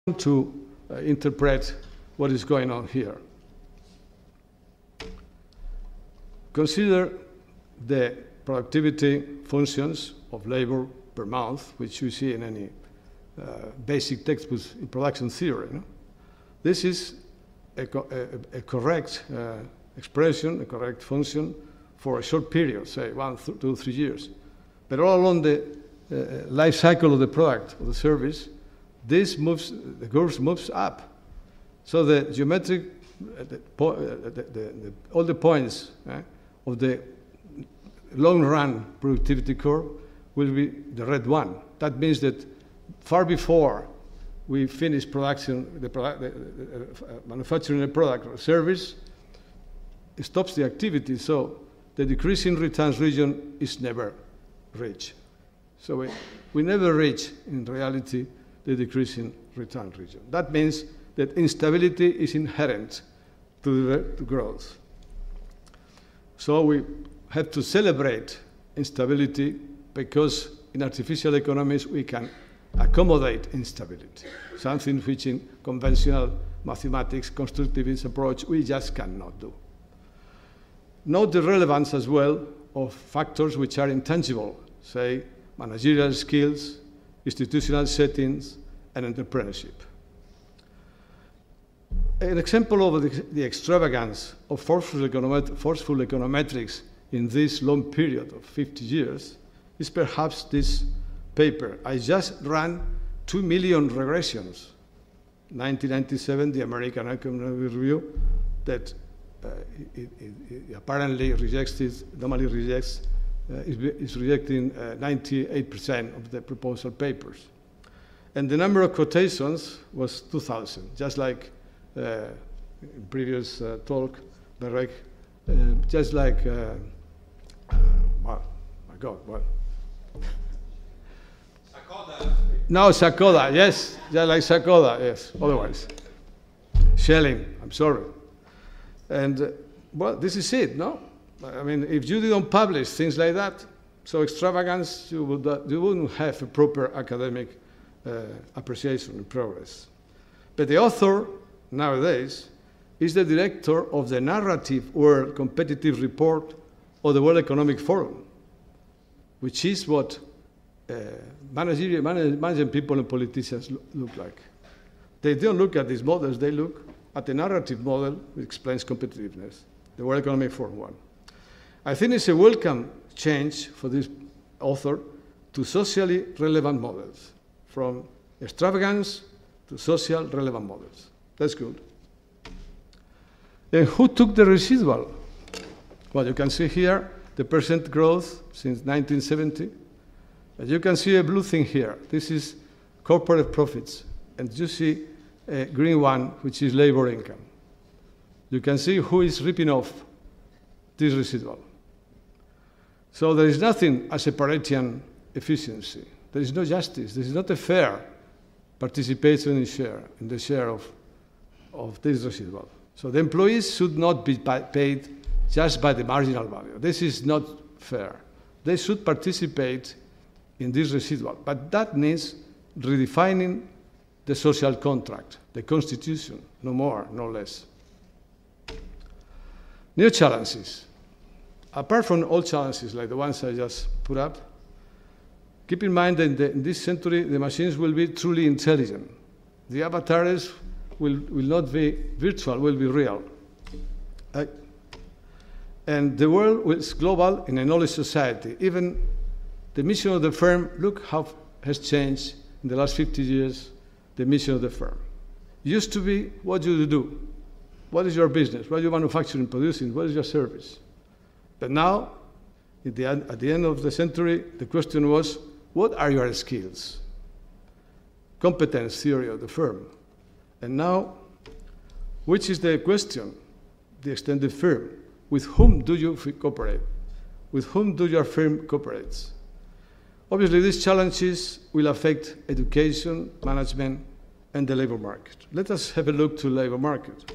to interpret what is going on here. Consider the productivity functions of labor per month, which you see in any basic textbooks in production theory. No? This is a correct expression, a correct function for a short period, say 1, 2, 3 years. But all along the life cycle of the product, of the service, this moves, the curve moves up. So the geometric, all the points of the long-run productivity curve will be the red one. That means that far before we finish production, manufacturing a product or a service, it stops the activity. So the decreasing returns region is never reached. So we never reach, in reality, the decreasing return region. That means that instability is inherent to the growth. So we have to celebrate instability because in artificial economies we can accommodate instability, something which in conventional mathematics, constructivist approach, we just cannot do. Note the relevance as well of factors which are intangible, say managerial skills, institutional settings, and entrepreneurship. An example of the extravagance of forceful econometrics in this long period of 50 years is perhaps this paper. I just ran 2 million regressions. 1997, the American Economic Review, that it apparently rejects this, normally rejects, is rejecting 98% of the proposal papers. And the number of quotations was 2,000, just like in previous talk, Berek, just like, well, my God, what? Sakoda. No, Sakoda, yes, just like Sakoda, yes, otherwise. Schelling, I'm sorry. And, well, this is it, no? I mean, if you don't publish things like that, so extravagance, you wouldn't have a proper academic appreciation and progress. But the author, nowadays, is the director of the Narrative World Competitive Report of the World Economic Forum, which is what managing people and politicians look like. They don't look at these models, they look at the narrative model which explains competitiveness, the World Economic Forum one. I think it's a welcome change for this author to socially relevant models, from extravagance to social relevant models. That's good. And who took the residual? Well, you can see here the percent growth since 1970. And you can see a blue thing here. This is corporate profits. And you see a green one, which is labor income. You can see who is ripping off this residual. So there is nothing as a Paretian efficiency. There is no justice. There is not a fair participation in the share of this residual. So the employees should not be paid just by the marginal value. This is not fair. They should participate in this residual. But that means redefining the social contract, the constitution, no more, no less. New challenges. Apart from all challenges like the ones I just put up, keep in mind that in this century, the machines will be truly intelligent. The avatars will not be virtual, will be real. And the world is global in a knowledge society. Even the mission of the firm, look how has changed in the last 50 years, the mission of the firm. Used to be, what do you do? What is your business? What are you manufacturing, producing? What is your service? But now, at the end of the century, the question was, what are your skills? Competence theory of the firm. And now, which is the question? The extended firm. With whom do you cooperate? With whom do your firm cooperate? Obviously, these challenges will affect education, management, and the labor market. Let us have a look to the labor market.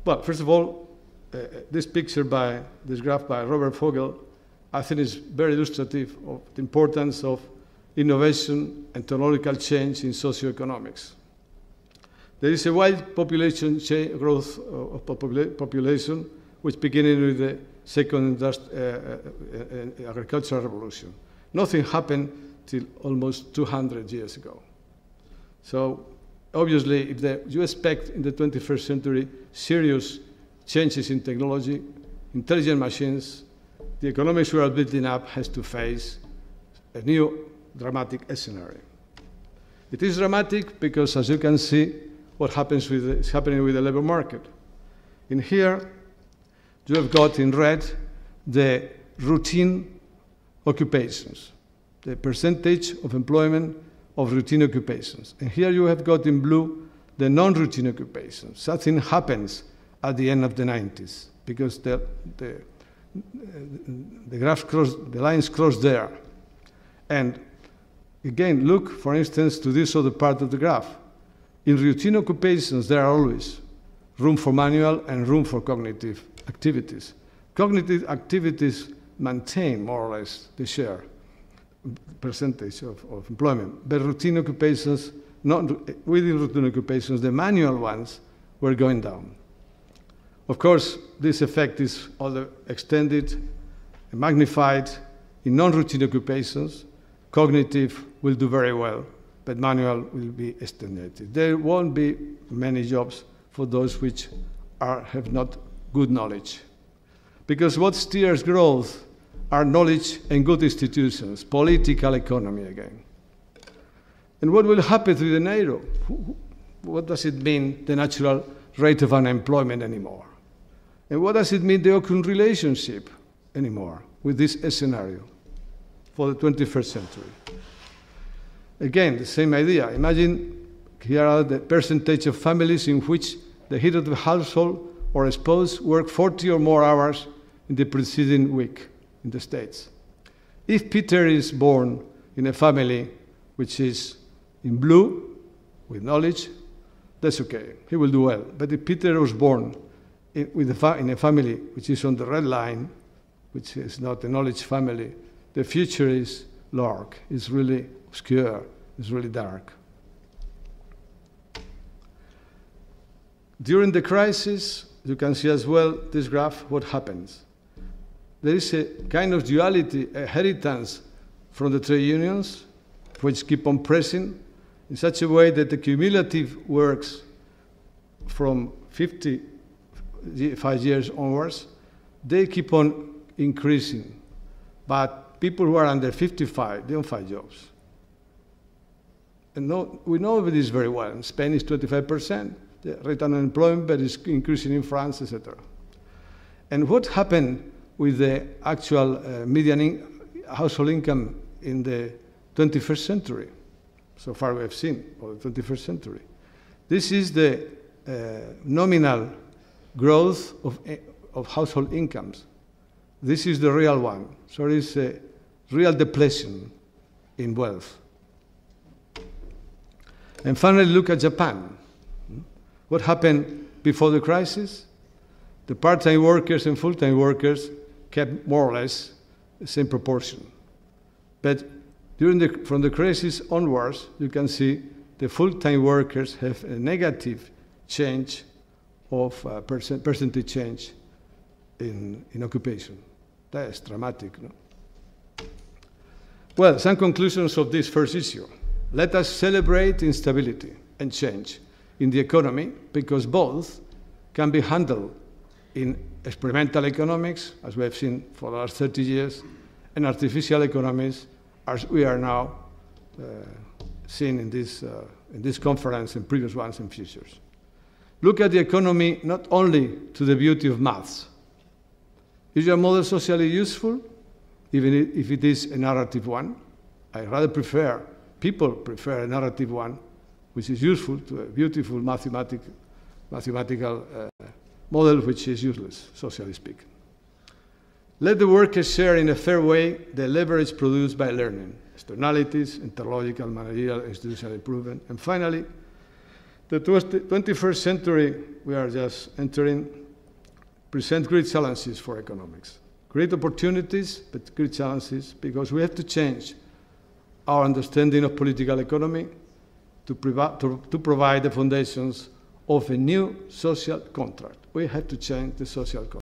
Well, first of all, this graph by Robert Fogel, I think is very illustrative of the importance of innovation and technological change in socioeconomics. There is a wild population growth of population, which beginning with the second agricultural revolution. Nothing happened till almost 200 years ago. So obviously, if you expect in the 21st century serious changes in technology, intelligent machines, the economics we are building up has to face a new dramatic scenario. It is dramatic because, as you can see, what happens is happening with the labor market. In here, you have got in red the routine occupations, the percentage of employment of routine occupations. And here you have got in blue the non-routine occupations. Something happens at the end of the 90s because the lines cross there. And again, look, for instance, to this other part of the graph. In routine occupations, there are always room for manual and room for cognitive activities. Cognitive activities maintain more or less the share, percentage of employment. But routine occupations, not within routine occupations, the manual ones were going down. Of course, this effect is all extended and magnified in non-routine occupations. Cognitive will do very well, but manual will be extenuated. There won't be many jobs for those which have not good knowledge. Because what steers growth are knowledge and good institutions, political economy again. And what will happen to the euro? What does it mean, the natural rate of unemployment anymore? And what does it mean, the occult relationship anymore with this scenario for the 21st century? Again, the same idea. Imagine here are the percentage of families in which the head of the household or a spouse work 40 or more hours in the preceding week in the States. If Peter is born in a family which is in blue, with knowledge, that's okay. He will do well. But if Peter was born in a family which is on the red line, which is not a knowledge family, the future is dark, it's really obscure, it's really dark. During the crisis, you can see as well this graph, what happens. There is a kind of duality, a inheritance from the trade unions, which keep on pressing in such a way that the cumulative works from 55 years onwards, they keep on increasing. But people who are under 55, they don't find jobs. And we know this very well. In Spain, it's 25%. The rate of unemployment is increasing in France, etc. And what happened with the actual median household income in the 21st century? So far we have seen, or the 21st century. This is the nominal growth of household incomes. This is the real one. So there is a real depletion in wealth. And finally, look at Japan. What happened before the crisis? The part-time workers and full-time workers kept more or less the same proportion. But from the crisis onwards, you can see the full-time workers have a negative change of percentage change in occupation. That is dramatic, no? Well, some conclusions of this first issue. Let us celebrate instability and change in the economy, because both can be handled in experimental economics, as we have seen for the last 30 years, and artificial economies, as we are now seeing in this conference and previous ones and futures. Look at the economy not only to the beauty of maths. Is your model socially useful, even if it is a narrative one? I rather prefer, people prefer a narrative one, which is useful to a beautiful mathematical model which is useless, socially speaking. Let the workers share in a fair way the leverage produced by learning, externalities, interlogical, managerial, institutional improvement. And finally, the 21st century we are just entering presents great challenges for economics. Great opportunities, but great challenges, because we have to change our understanding of political economy, to provide the foundations of a new social contract. We had to change the social contract.